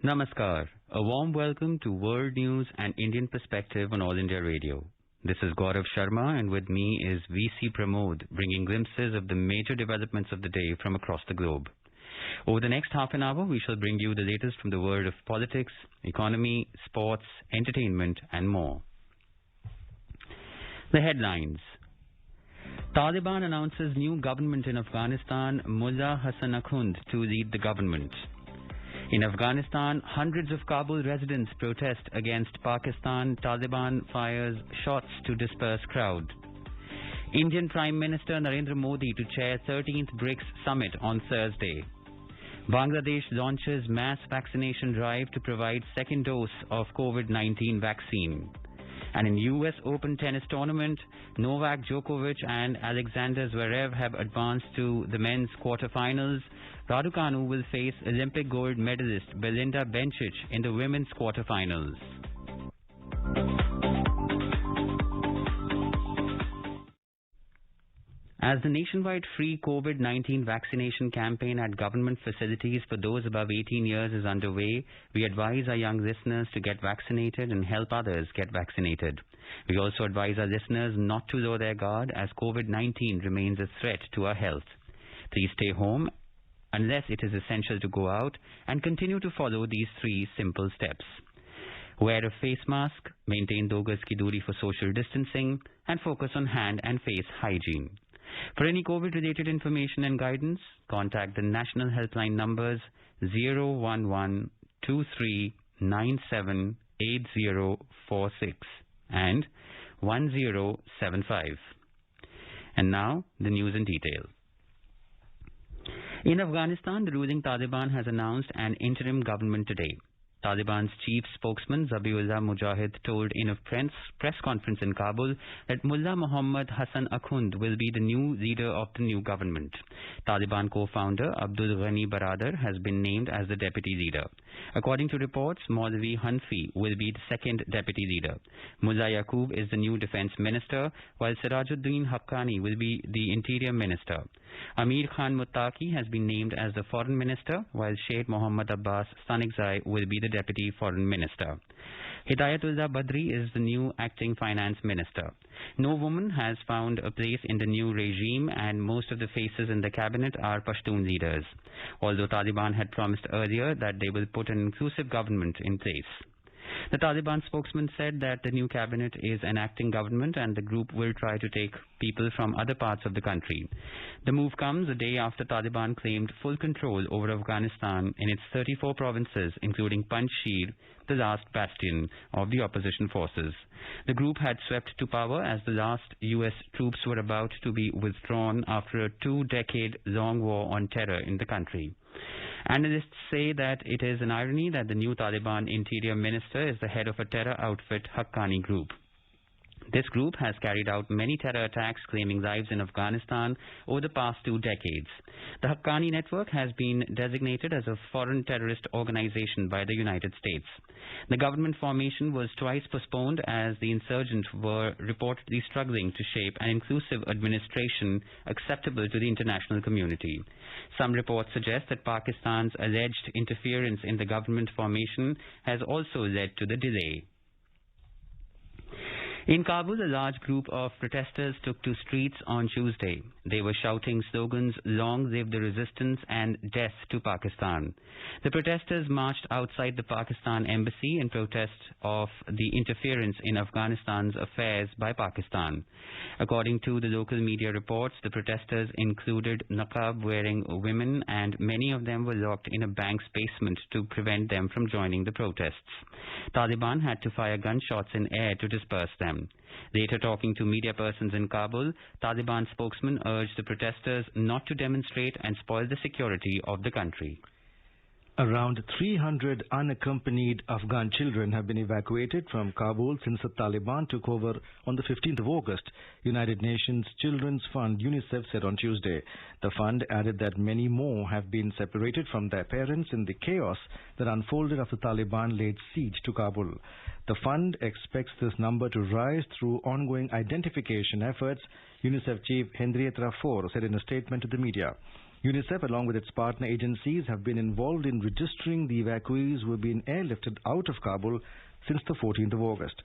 Namaskar. A warm welcome to World News and Indian Perspective on All India Radio. This is Gaurav Sharma, and with me is VC Pramod, bringing glimpses of the major developments of the day from across the globe. Over the next half an hour, we shall bring you the latest from the world of politics, economy, sports, entertainment, and more. The headlines. Taliban announces new government in Afghanistan, Mullah Hassan Akhund to lead the government. In Afghanistan, hundreds of Kabul residents protest against Pakistan. Taliban fires shots to disperse crowd. Indian Prime Minister Narendra Modi to chair 13th BRICS Summit on Thursday. Bangladesh launches mass vaccination drive to provide second dose of COVID-19 vaccine. And in US Open tennis tournament, Novak Djokovic and Alexander Zverev have advanced to the men's quarterfinals. Raducanu will face Olympic gold medalist Belinda Bencic in the women's quarterfinals. As the nationwide free COVID-19 vaccination campaign at government facilities for those above 18 years is underway, we advise our young listeners to get vaccinated and help others get vaccinated. We also advise our listeners not to lower their guard as COVID-19 remains a threat to our health. Please stay home unless it is essential to go out and continue to follow these 3 simple steps. Wear a face mask, maintain 2 gaz ki doori for social distancing, and focus on hand and face hygiene. For any COVID-related information and guidance, contact the national helpline numbers 011-2397-8046 and 1075. And now, the news in detail. In Afghanistan, the ruling Taliban has announced an interim government today. Taliban's chief spokesman Zabiullah Mujahid told in a press conference in Kabul that Mullah Muhammad Hassan Akhund will be the new leader of the new government. Taliban co-founder Abdul Ghani Baradar has been named as the deputy leader. According to reports, Maulvi Hanfi will be the second deputy leader. Mullah Yaqub is the new defense minister, while Sirajuddin Haqqani will be the interior minister. Amir Khan Muttaqi has been named as the foreign minister, while Sheikh Mohammad Abbas Stanigzai will be the deputy foreign minister. Hidayatullah Badri is the new acting finance minister. No woman has found a place in the new regime, and most of the faces in the cabinet are Pashtun leaders, although Taliban had promised earlier that they will put an inclusive government in place. The Taliban spokesman said that the new cabinet is an acting government and the group will try to take people from other parts of the country. The move comes a day after Taliban claimed full control over Afghanistan in its 34 provinces, including Panjshir, the last bastion of the opposition forces. The group had swept to power as the last US troops were about to be withdrawn after a 2-decade-long war on terror in the country. Analysts say that it is an irony that the new Taliban interior minister is the head of a terror outfit, Haqqani Group. This group has carried out many terror attacks claiming lives in Afghanistan over the past 2 decades. The Haqqani network has been designated as a foreign terrorist organization by the United States. The government formation was twice postponed as the insurgents were reportedly struggling to shape an inclusive administration acceptable to the international community. Some reports suggest that Pakistan's alleged interference in the government formation has also led to the delay. In Kabul, a large group of protesters took to streets on Tuesday. They were shouting slogans, "Long live the resistance" and "Death to Pakistan." The protesters marched outside the Pakistan embassy in protest of the interference in Afghanistan's affairs by Pakistan. According to the local media reports, the protesters included niqab-wearing women, and many of them were locked in a bank's basement to prevent them from joining the protests. Taliban had to fire gunshots in air to disperse them. Later, talking to media persons in Kabul, Taliban spokesman urged the protesters not to demonstrate and spoil the security of the country. Around 300 unaccompanied Afghan children have been evacuated from Kabul since the Taliban took over on the 15th of August, United Nations Children's Fund UNICEF said on Tuesday. The fund added that many more have been separated from their parents in the chaos that unfolded after Taliban laid siege to Kabul. The fund expects this number to rise through ongoing identification efforts, UNICEF chief Henrietta Fore said in a statement to the media. UNICEF, along with its partner agencies, have been involved in registering the evacuees who have been airlifted out of Kabul since the 14th of August.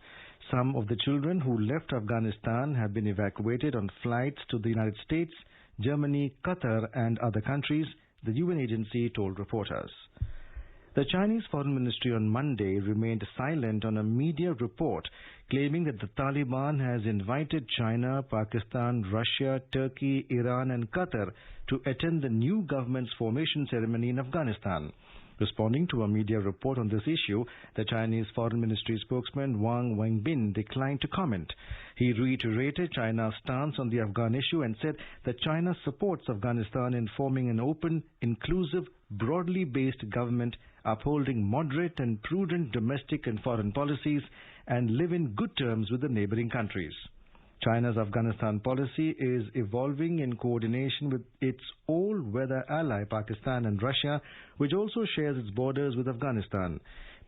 Some of the children who left Afghanistan have been evacuated on flights to the United States, Germany, Qatar and other countries, the UN agency told reporters. The Chinese Foreign Ministry on Monday remained silent on a media report claiming that the Taliban has invited China, Pakistan, Russia, Turkey, Iran and Qatar to attend the new government's formation ceremony in Afghanistan. Responding to a media report on this issue, the Chinese Foreign Ministry spokesman Wang Wenbin declined to comment. He reiterated China's stance on the Afghan issue and said that China supports Afghanistan in forming an open, inclusive, broadly based government upholding moderate and prudent domestic and foreign policies and live in good terms with the neighboring countries. China's Afghanistan policy is evolving in coordination with its all-weather ally Pakistan and Russia, which also shares its borders with Afghanistan.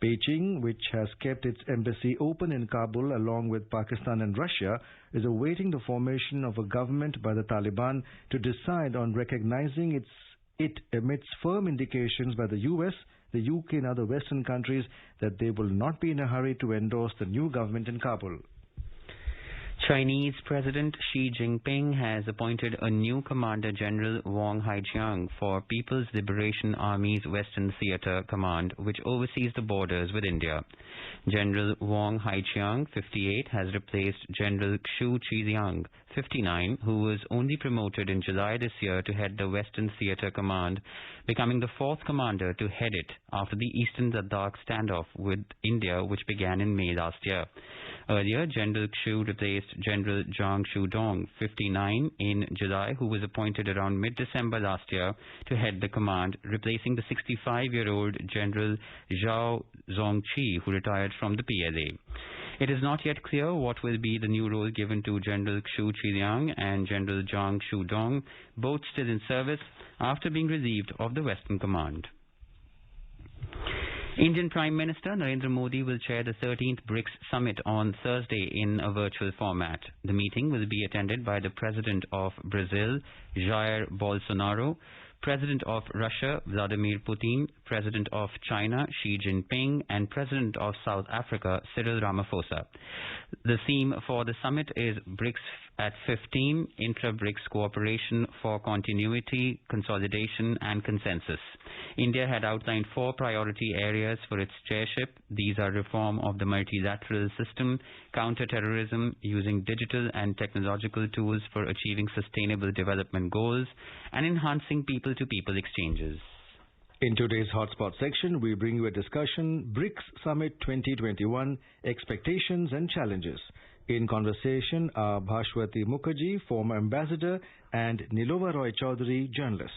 Beijing, which has kept its embassy open in Kabul along with Pakistan and Russia, is awaiting the formation of a government by the Taliban to decide on recognizing it amidst firm indications by the US, the UK and other Western countries that they will not be in a hurry to endorse the new government in Kabul. Chinese President Xi Jinping has appointed a new Commander General Wang Haijiang for People's Liberation Army's Western Theater Command, which oversees the borders with India. General Wang Haijiang, 58, has replaced General Xu Zhijiang, 59, who was only promoted in July this year to head the Western Theater Command, becoming the fourth commander to head it after the Eastern Ladakh standoff with India, which began in May last year. Earlier, General Xu replaced General Zhang Shudong, 59, in July, who was appointed around mid-December last year to head the command, replacing the 65-year-old General Zhao Zongqi, who retired from the PLA. It is not yet clear what will be the new role given to General Xu Zhijiang and General Zhang Shudong, both still in service after being relieved of the Western Command. Indian Prime Minister Narendra Modi will chair the 13th BRICS summit on Thursday in a virtual format. The meeting will be attended by the President of Brazil, Jair Bolsonaro, President of Russia, Vladimir Putin, President of China, Xi Jinping, and President of South Africa, Cyril Ramaphosa. The theme for the summit is BRICS at 15, Intra-BRICS Cooperation for Continuity, Consolidation and Consensus. India had outlined 4 priority areas for its chairship. These are reform of the multilateral system, counter-terrorism, using digital and technological tools for achieving sustainable development goals, and enhancing people-to-people exchanges. In today's Hotspot section, we bring you a discussion, BRICS Summit 2021, Expectations and Challenges. In conversation are Bhashwati Mukherjee, former ambassador, and Nilova Roy Chaudhary, journalist.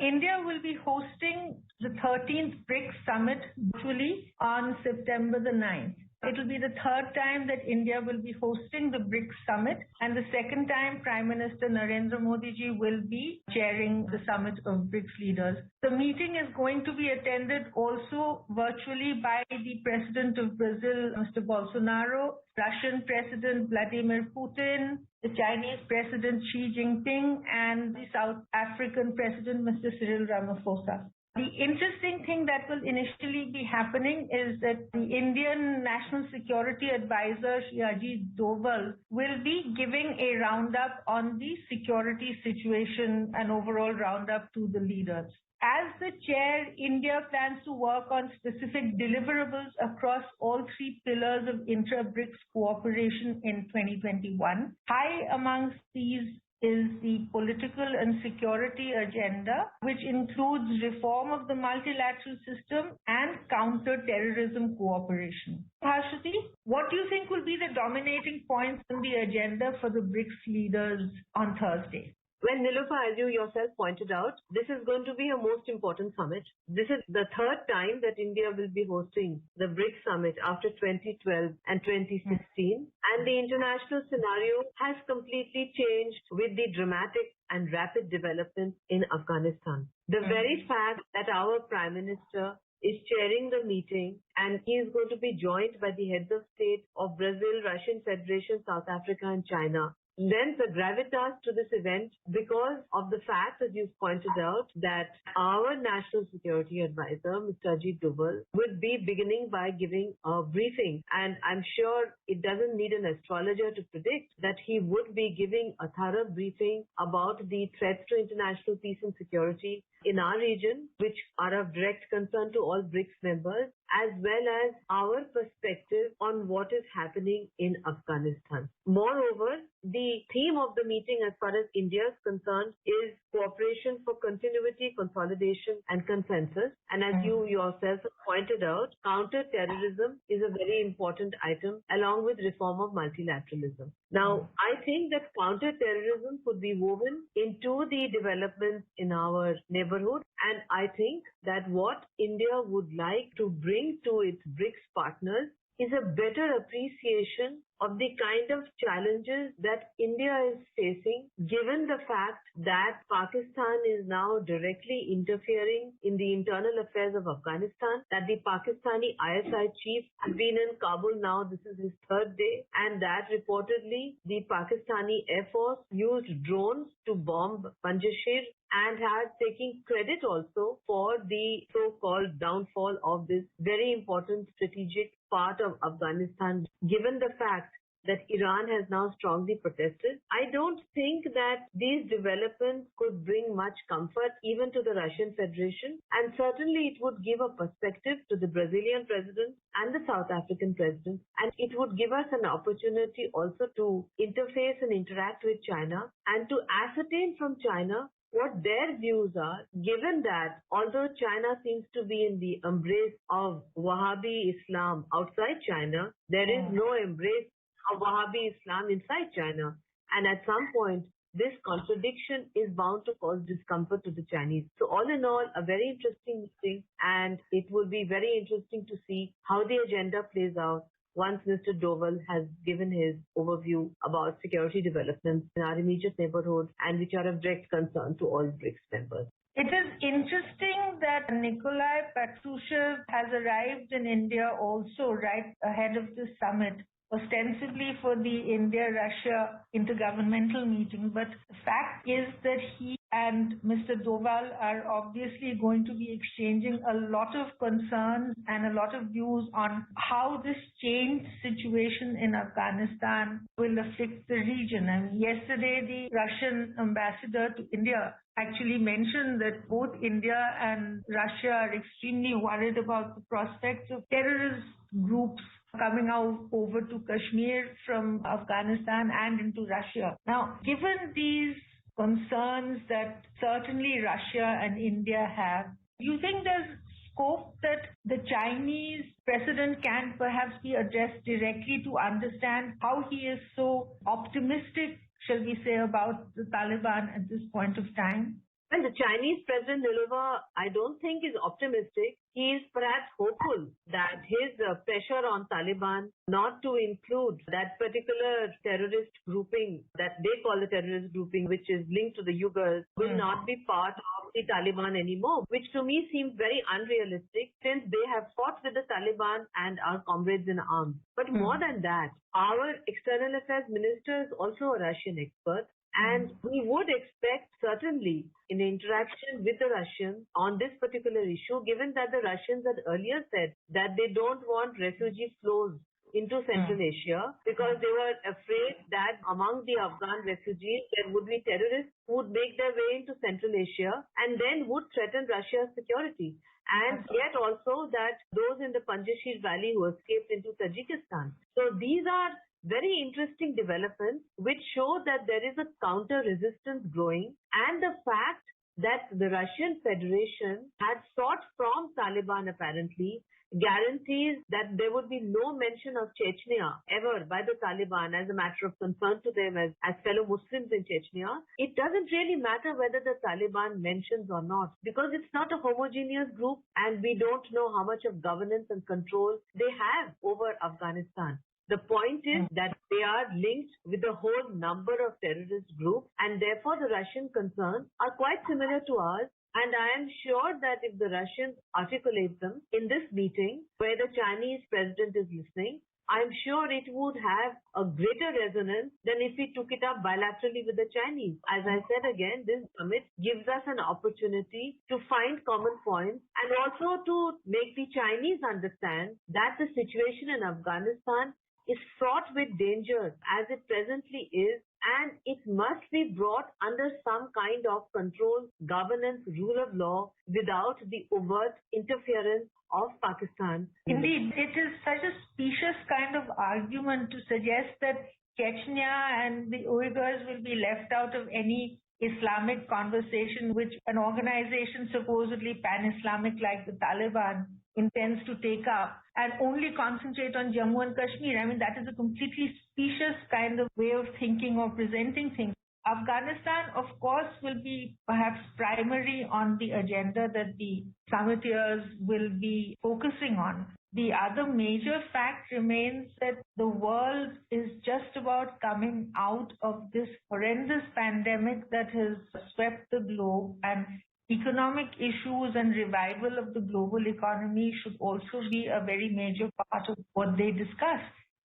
India will be hosting the 13th BRICS Summit virtually on September the 9th. It will be the third time that India will be hosting the BRICS Summit and the second time Prime Minister Narendra Modi ji will be chairing the Summit of BRICS leaders. The meeting is going to be attended also virtually by the President of Brazil, Mr. Bolsonaro, Russian President Vladimir Putin, the Chinese President Xi Jinping, and the South African President Mr. Cyril Ramaphosa. The interesting thing that will initially be happening is that the Indian National Security Advisor, Shri Ajit Doval, will be giving a roundup on the security situation and overall roundup to the leaders. As the chair, India plans to work on specific deliverables across all 3 pillars of intra-BRICS cooperation in 2021. High amongst these is the political and security agenda, which includes reform of the multilateral system and counter-terrorism cooperation. Bhashwati, what do you think will be the dominating points on the agenda for the BRICS leaders on Thursday? Well, Nilofa, as you yourself pointed out, this is going to be a most important summit. This is the third time that India will be hosting the BRICS summit after 2012 and 2016. And the international scenario has completely changed with the dramatic and rapid development in Afghanistan. The very fact that our Prime Minister is chairing the meeting and he is going to be joined by the heads of state of Brazil, Russian Federation, South Africa and China lends a gravitas to this event because of the fact, as you've pointed out, that our National Security Advisor, Mr. Ajit Doval, would be beginning by giving a briefing. And I'm sure it doesn't need an astrologer to predict that he would be giving a thorough briefing about the threats to international peace and security in our region, which are of direct concern to all BRICS members, as well as our perspective on what is happening in Afghanistan. Moreover, the theme of the meeting as far as India is concerned is cooperation for continuity, consolidation and consensus. And as you yourself have pointed out, counter-terrorism is a very important item along with reform of multilateralism. Now, I think that counter-terrorism could be woven into the developments in our neighborhood, and I think that what India would like to bring to its BRICS partners is a better appreciation of the kind of challenges that India is facing, given the fact that Pakistan is now directly interfering in the internal affairs of Afghanistan, that the Pakistani ISI chief has been in Kabul now, this is his third day, and that reportedly the Pakistani Air Force used drones to bomb Panjshir and had taken credit also for the so-called downfall of this very important strategic part of Afghanistan, given the fact that Iran has now strongly protested. I don't think that these developments could bring much comfort even to the Russian Federation, and certainly it would give a perspective to the Brazilian president and the South African president, and it would give us an opportunity also to interface and interact with China and to ascertain from China what their views are, given that although China seems to be in the embrace of Wahhabi Islam outside China, there is no embrace of Wahhabi Islam inside China. And at some point, this contradiction is bound to cause discomfort to the Chinese. So all in all, a very interesting meeting, and it will be very interesting to see how the agenda plays out once Mr. Doval has given his overview about security developments in our immediate neighborhood and which are of direct concern to all BRICS members. It is interesting that Nikolai Patrushev has arrived in India also right ahead of the summit, ostensibly for the India-Russia intergovernmental meeting. But the fact is that he and Mr. Doval are obviously going to be exchanging a lot of concerns and a lot of views on how this changed situation in Afghanistan will affect the region. And yesterday, the Russian ambassador to India actually mentioned that both India and Russia are extremely worried about the prospects of terrorist groups coming out over to Kashmir from Afghanistan and into Russia. Now, given these concerns that certainly Russia and India have, do you think there's scope that the Chinese president can perhaps be addressed directly to understand how he is so optimistic, shall we say, about the Taliban at this point of time? Well, the Chinese President Nilova, I don't think is optimistic. He is perhaps hopeful that his pressure on Taliban not to include that particular terrorist grouping that they call the terrorist grouping, which is linked to the Uyghurs, will not be part of the Taliban anymore, which to me seems very unrealistic since they have fought with the Taliban and are comrades in arms. But more than that, our External Affairs Minister is also a Russian expert. And we would expect certainly in interaction with the Russians on this particular issue, given that the Russians had earlier said that they don't want refugee flows into Central Asia because they were afraid that among the Afghan refugees there would be terrorists who would make their way into Central Asia and then would threaten Russia's security. And yet also that those in the Panjshir Valley who escaped into Tajikistan. So these are very interesting developments which show that there is a counter-resistance growing, and the fact that the Russian Federation had sought from Taliban apparently guarantees that there would be no mention of Chechnya ever by the Taliban as a matter of concern to them as fellow Muslims in Chechnya. It doesn't really matter whether the Taliban mentions or not because it's not a homogeneous group and we don't know how much of governance and control they have over Afghanistan. The point is that they are linked with a whole number of terrorist groups and therefore the Russian concerns are quite similar to ours. And I am sure that if the Russians articulate them in this meeting where the Chinese president is listening, I'm sure it would have a greater resonance than if we took it up bilaterally with the Chinese. As I said again, this summit gives us an opportunity to find common points and also to make the Chinese understand that the situation in Afghanistan is fraught with danger as it presently is, and it must be brought under some kind of control, governance, rule of law without the overt interference of Pakistan. Indeed, it is such a specious kind of argument to suggest that Chechnya and the Uyghurs will be left out of any Islamic conversation which an organization supposedly pan-Islamic like the Taliban intends to take up and only concentrate on Jammu and Kashmir. I mean, that is a completely specious kind of way of thinking or presenting things. Afghanistan, of course, will be perhaps primary on the agenda that the summiteers will be focusing on. The other major fact remains that the world is just about coming out of this horrendous pandemic that has swept the globe, and economic issues and revival of the global economy should also be a very major part of what they discuss.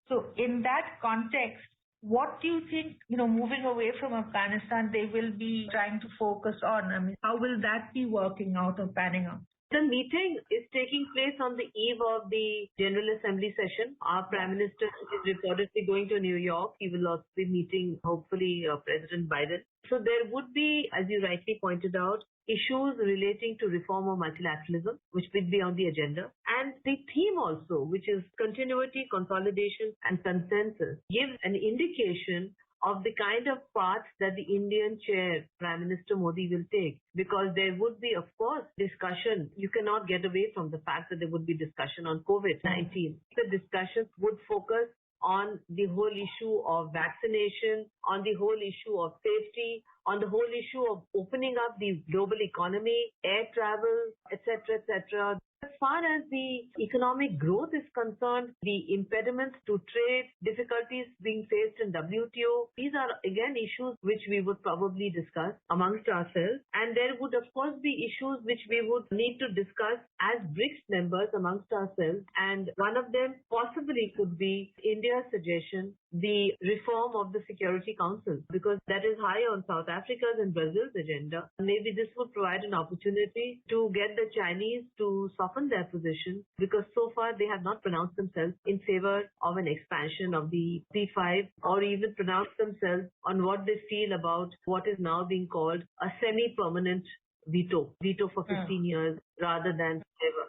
So in that context, what do you think, moving away from Afghanistan, they will be trying to focus on? I mean, how will that be working out or panning out? The meeting is taking place on the eve of the General Assembly session. Our Prime Minister is reportedly going to New York. He will also be meeting, hopefully, President Biden. So there would be, as you rightly pointed out, issues relating to reform or multilateralism, which will be on the agenda. And the theme also, which is continuity, consolidation, and consensus, gives an indication of the kind of path that the Indian chair, Prime Minister Modi, will take. Because there would be, of course, discussion. You cannot get away from the fact that there would be discussion on COVID-19. The discussions would focus on the whole issue of vaccination, on the whole issue of safety, on the whole issue of opening up the global economy, air travel, etc., etc. As far as the economic growth is concerned, the impediments to trade, difficulties being faced in WTO, these are again issues which we would probably discuss amongst ourselves. And there would of course be issues which we would need to discuss as BRICS members amongst ourselves. And one of them possibly could be India's suggestion, the reform of the Security Council, because that is high on South Africa's and Brazil's agenda. Maybe this would provide an opportunity to get the Chinese to soften their position, because so far they have not pronounced themselves in favor of an expansion of the P5 or even pronounced themselves on what they feel about what is now being called a semi-permanent veto for 15 years rather than ever.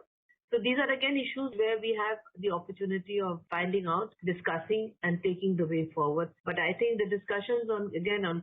So these are again issues where we have the opportunity of finding out, discussing and taking the way forward. But I think the discussions on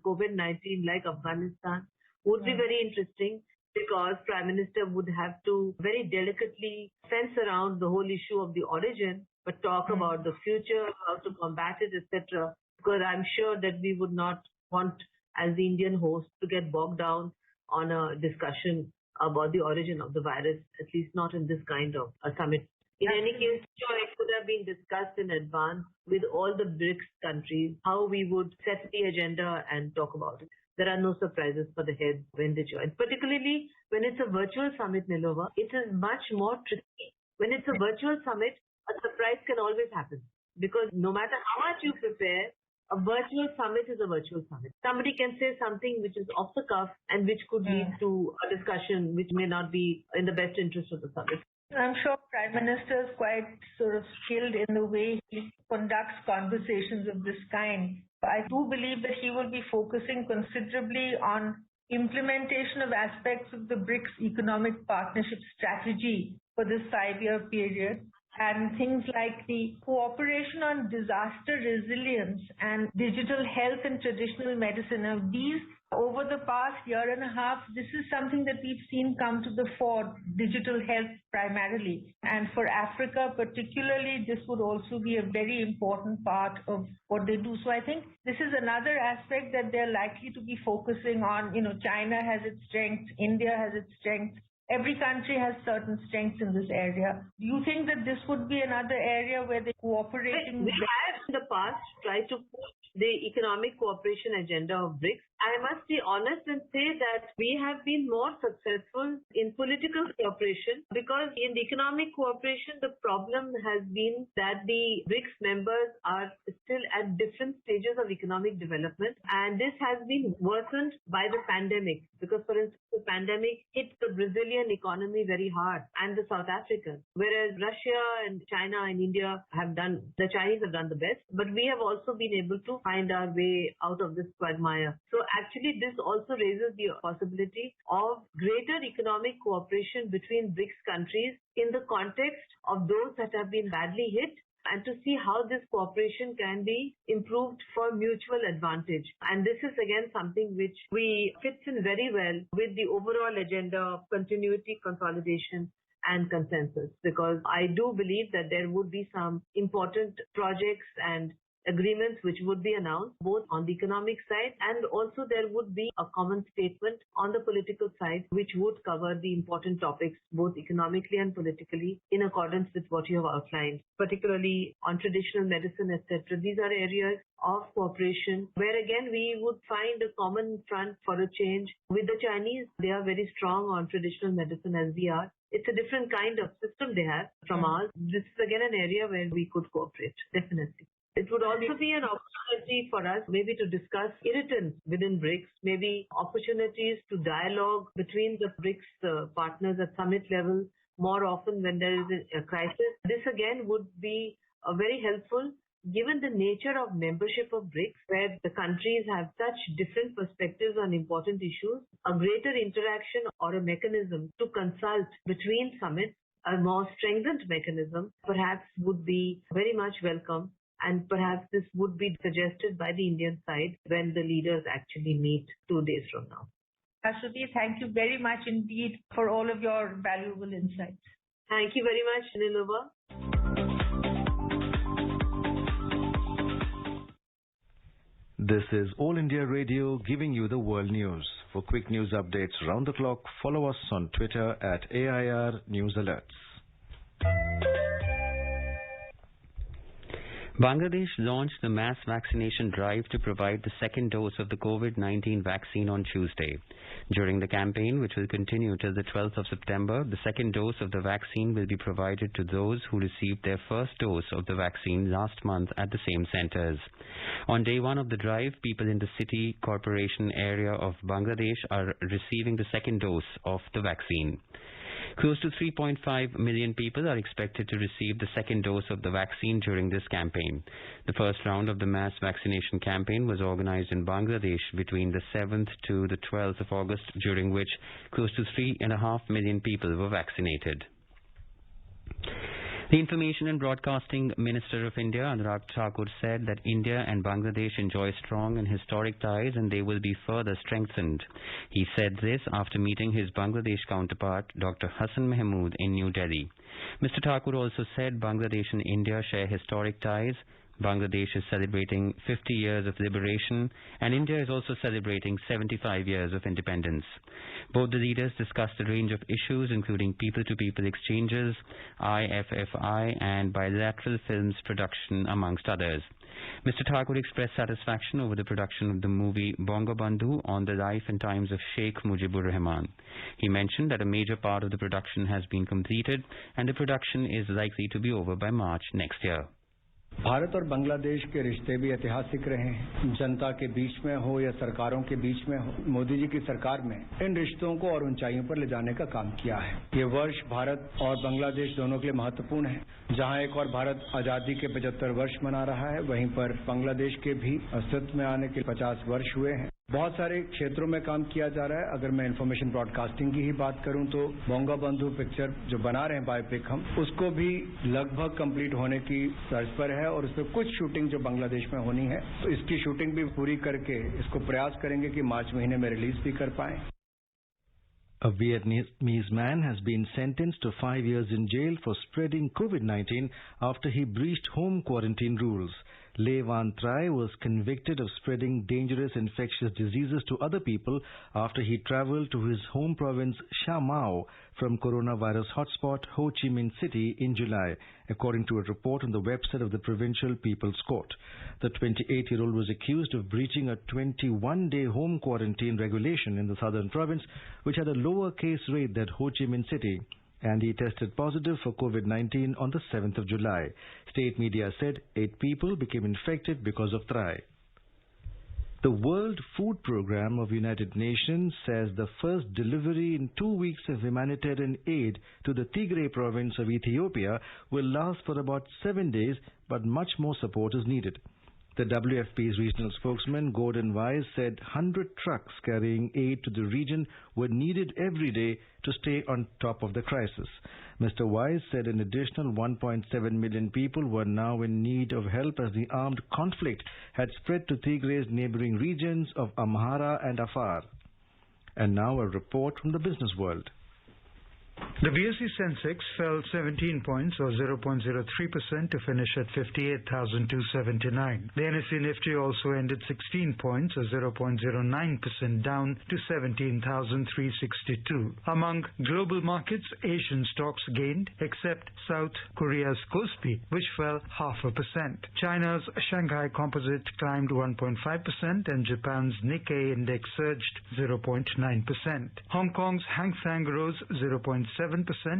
COVID-19 like Afghanistan would be very interesting, because Prime Minister would have to very delicately fence around the whole issue of the origin, but talk about the future, how to combat it, etc. Because I'm sure that we would not want, as the Indian host, to get bogged down on a discussion about the origin of the virus, at least not in this kind of a summit. In any case, sure, it could have been discussed in advance with all the BRICS countries, how we would set the agenda and talk about it. There are no surprises for the heads when they join. Particularly when it's a virtual summit, Nilova, it is much more tricky. When it's a virtual summit, a surprise can always happen. Because no matter how much you prepare, a virtual summit is a virtual summit. Somebody can say something which is off the cuff and which could lead to a discussion which may not be in the best interest of the summit. I'm sure Prime Minister is quite sort of skilled in the way he conducts conversations of this kind. I do believe that he will be focusing considerably on implementation of aspects of the BRICS economic partnership strategy for this 5-year period, and things like the cooperation on disaster resilience and digital health and traditional medicine. Now, these, over the past year and a half, this is something that we've seen come to the fore, digital health primarily. And for Africa particularly, this would also be a very important part of what they do. So I think this is another aspect that they're likely to be focusing on. China has its strengths, India has its strengths. Every country has certain strengths in this area. Do you think that this would be another area where they're cooperating? in the past tried to push the economic cooperation agenda of BRICS. I must be honest and say that we have been more successful in political cooperation because in the economic cooperation, the problem has been that the BRICS members are still at different stages of economic development, and this has been worsened by the pandemic because, for instance, the pandemic hit the Brazilian economy very hard and the South African, whereas Russia and China and India the Chinese have done the best, but we have also been able to find our way out of this quagmire. So actually, this also raises the possibility of greater economic cooperation between BRICS countries in the context of those that have been badly hit, and to see how this cooperation can be improved for mutual advantage. And this is again something which fits in very well with the overall agenda of continuity, consolidation, and consensus, because I do believe that there would be some important projects and agreements which would be announced both on the economic side, and also there would be a common statement on the political side which would cover the important topics both economically and politically in accordance with what you have outlined, particularly on traditional medicine, etc. These are areas of cooperation where again we would find a common front for a change. With the Chinese, they are very strong on traditional medicine as we are. It's a different kind of system they have from ours. This is again an area where we could cooperate, definitely. It would also be an opportunity for us maybe to discuss irritants within BRICS, maybe opportunities to dialogue between the BRICS partners at summit level more often when there is a crisis. This again would be very helpful given the nature of membership of BRICS, where the countries have such different perspectives on important issues. A greater interaction or a mechanism to consult between summits, a more strengthened mechanism, perhaps would be very much welcome. And perhaps this would be suggested by the Indian side when the leaders actually meet 2 days from now. Ashwati, thank you very much indeed for all of your valuable insights. Thank you very much, Nilova. This is All India Radio giving you the world news. For quick news updates round the clock, follow us on Twitter at AIR News Alerts. Bangladesh launched the mass vaccination drive to provide the second dose of the COVID-19 vaccine on Tuesday. During the campaign, which will continue till the 12th of September, the second dose of the vaccine will be provided to those who received their first dose of the vaccine last month at the same centers. On day one of the drive, people in the city corporation area of Bangladesh are receiving the second dose of the vaccine. Close to 3.5 million people are expected to receive the second dose of the vaccine during this campaign. The first round of the mass vaccination campaign was organized in Bangladesh between the 7th to the 12th of August, during which close to 3.5 million people were vaccinated. The Information and Broadcasting Minister of India, Anurag Thakur, said that India and Bangladesh enjoy strong and historic ties and they will be further strengthened. He said this after meeting his Bangladesh counterpart, Dr. Hassan Mahmood, in New Delhi. Mr. Thakur also said Bangladesh and India share historic ties. Bangladesh is celebrating 50 years of liberation and India is also celebrating 75 years of independence. Both the leaders discussed a range of issues including people-to-people exchanges, IFFI and bilateral films production amongst others. Mr. Thakur expressed satisfaction over the production of the movie Bongo Bandhu on the life and times of Sheikh Mujibur Rahman. He mentioned that a major part of the production has been completed and the production is likely to be over by March next year. Bharat और बांग्लादेश के रिश्ते भी ऐतिहासिक रहे हैं। जनता के बीच में हो या सरकारों के बीच में हो, मोदी जी की सरकार में इन रिश्तों को और ऊंचाइयों पर ले जाने का काम किया है। ये वर्ष भारत और बांग्लादेश दोनों के लिए महत्वपूर्ण है। जहां एक और भारत आजादी के 75 वर्ष मना रहा है, वहीं पर बांग्लादेश के भी अस्तित्व में आने के 50 वर्ष हुए हैं। बहुत सारे क्षेत्रों में काम किया जा रहा है। अगर मैं इन्फॉर्मेशन ब्रॉडकास्टिंग की ही बात करूं तो बोंगा बंधु पिक्चर जो बना रहे हैं बायोपिक हम, उसको भी लगभग कंप्लीट होने की तर्ज पर है और उसमें कुछ शूटिंग जो बांग्लादेश में होनी है, तो इसकी शूटिंग भी पूरी करके इसको प्रयास करेंगे कि मार्च महीने में रिलीज भी कर पाएं। A Vietnamese man has been sentenced to 5 years in jail for spreading COVID-19 after he breached home quarantine rules. Le Van Trai was convicted of spreading dangerous infectious diseases to other people after he traveled to his home province Sha Mau from coronavirus hotspot Ho Chi Minh City in July, according to a report on the website of the Provincial People's Court. The 28-year-old was accused of breaching a 21-day home quarantine regulation in the southern province, which had a lower case rate than Ho Chi Minh City, and he tested positive for COVID-19 on the 7th of July. State media said 8 people became infected because of Trai. The World Food Programme of United Nations says the first delivery in 2 weeks of humanitarian aid to the Tigray province of Ethiopia will last for about 7 days, but much more support is needed. The WFP's regional spokesman, Gordon Wise, said 100 trucks carrying aid to the region were needed every day to stay on top of the crisis. Mr. Wise said an additional 1.7 million people were now in need of help as the armed conflict had spread to Tigray's neighboring regions of Amhara and Afar. And now a report from the business world. The BSE Sensex fell 17 points or 0.03% to finish at 58,279. The NSE Nifty also ended 16 points or 0.09% down to 17,362. Among global markets, Asian stocks gained except South Korea's Kospi, which fell 0.5%. China's Shanghai Composite climbed 1.5% and Japan's Nikkei index surged 0.9%. Hong Kong's Hang Seng rose 0.7%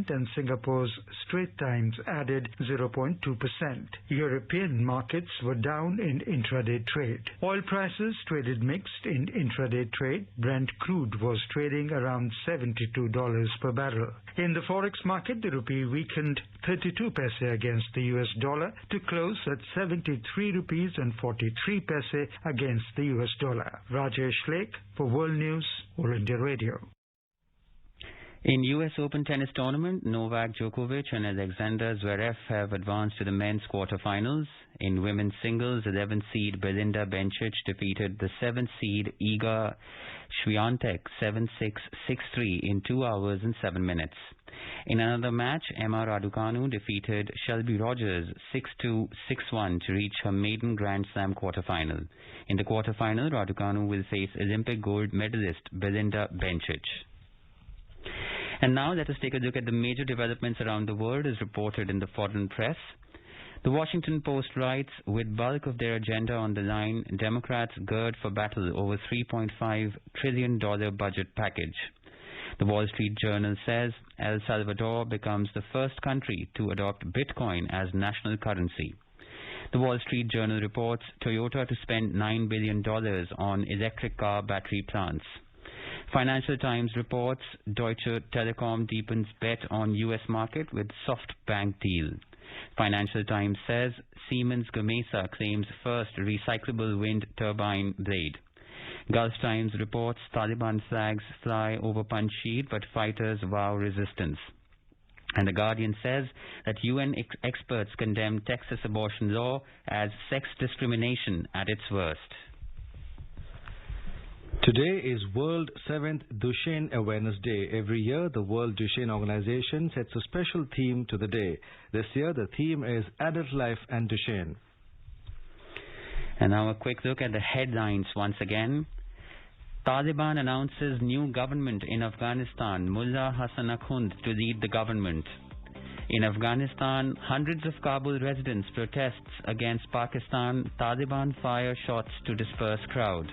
and Singapore's Straits Times added 0.2%. European markets were down in intraday trade. Oil prices traded mixed in intraday trade. Brent crude was trading around $72 per barrel. In the forex market, the rupee weakened 32 paise against the US dollar to close at 73 rupees and 43 paise against the US dollar. Rajesh Lake for World News, All India Radio. In US Open tennis tournament, Novak Djokovic and Alexander Zverev have advanced to the men's quarterfinals. In women's singles, 11th seed Belinda Bencic defeated the 7th seed Iga Swiatek 7-6, 6-3 in 2 hours and 7 minutes. In another match, Emma Raducanu defeated Shelby Rogers 6-2, 6-1 to reach her maiden Grand Slam quarterfinal. In the quarterfinal, Raducanu will face Olympic gold medalist Belinda Bencic. And now let us take a look at the major developments around the world as reported in the foreign press. The Washington Post writes, with bulk of their agenda on the line, Democrats gird for battle over $3.5 trillion budget package. The Wall Street Journal says El Salvador becomes the first country to adopt Bitcoin as national currency. The Wall Street Journal reports Toyota to spend $9 billion on electric car battery plants. Financial Times reports Deutsche Telekom deepens bet on U.S. market with SoftBank deal. Financial Times says Siemens Gamesa claims first recyclable wind turbine blade. Gulf Times reports Taliban flags fly over Panjshir but fighters vow resistance. And The Guardian says that UN experts condemn Texas abortion law as sex discrimination at its worst. Today is World 7th Duchenne Awareness Day. Every year, the World Duchenne Organization sets a special theme to the day. This year, the theme is Adult Life and Duchenne. And now a quick look at the headlines once again. Taliban announces new government in Afghanistan. Mullah Hassan Akhund to lead the government. In Afghanistan, hundreds of Kabul residents protests against Pakistan. Taliban fire shots to disperse crowd.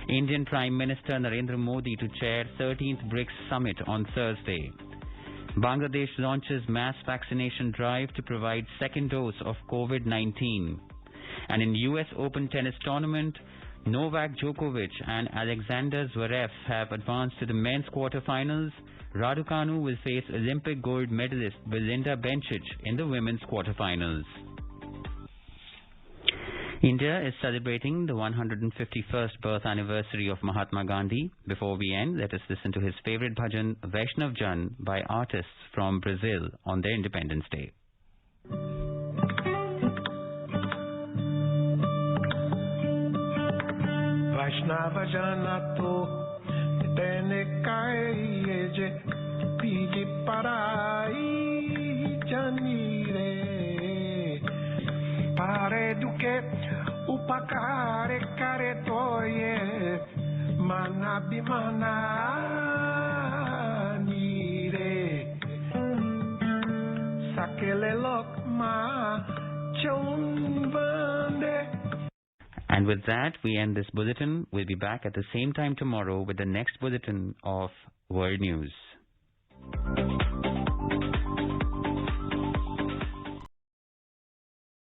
Indian Prime Minister Narendra Modi to chair 13th BRICS Summit on Thursday. Bangladesh launches mass vaccination drive to provide second dose of COVID-19. And in US Open tennis tournament, Novak Djokovic and Alexander Zverev have advanced to the men's quarterfinals. Raducanu will face Olympic gold medalist Belinda Bencic in the women's quarterfinals. India is celebrating the 151st birth anniversary of Mahatma Gandhi. Before we end, let us listen to his favorite bhajan, Vaishnav Jan, by artists from Brazil on their Independence Day. Vaishnava Janato Tenekaye Piji Parai Janire Pare Duke pakare kare toye manabi mananire sakele lokma chunvande. And with that, we end this bulletin. We'll be back at the same time tomorrow with the next bulletin of World News.